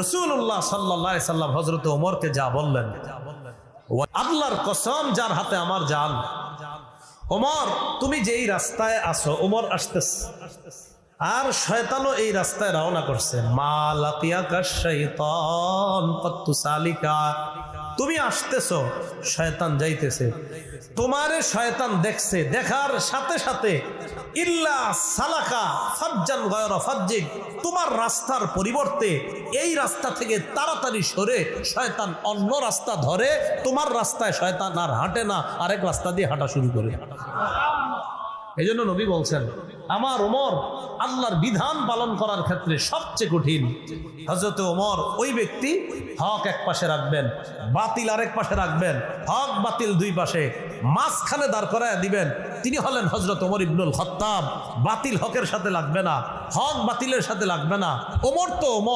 রাসূলুল্লাহ সাল্লাল্লাহু আলাইহি সাল্লাম হযরত ওমরকে যা বললেন, আল্লাহর কসম যার হাতে আমার জান, ওমর তুমি যেই রাস্তায় আসো, ওমর আসতেছে আর শয়তানও এই রাস্তায় রওনা করছে। মা লাকিয়াকা শাইতান কত সালিকা, তুমি আসতেছো, শয়তান যাইতেছে, তোমারে শয়তান দেখছে, দেখার সাথে সাথে ইল্লা সালাকা ফাজ্জান গায়রা ফাজ্জিক, তোমার রাস্তার পরিবর্তে এই রাস্তা থেকে তাড়াতাড়ি সরে শয়তান অন্য রাস্তা ধরে, তোমার রাস্তায় শয়তান আর হাঁটে না, আরেক রাস্তা দিয়ে হাঁটা শুরু করে। এই জন্য নবী বলছেন আমার ওমর আল্লাহর বিধান পালন করার ক্ষেত্রে সবচেয়ে কঠিন। হযরত ওমর ওই ব্যক্তি, হক এক পাশে রাখবেন, বাতিল আরেক পাশে রাখবেন, হক বাতিল দুই পাশে, মাঝখানে দাঁড় করায় দিবেন। তিনি হলেন হযরত ওমর ইবনুল খাত্তাব। বাতিল হকের সাথে লাগবে না, হক বাতিলের সাথে লাগবে না। ওমর তো ওমর।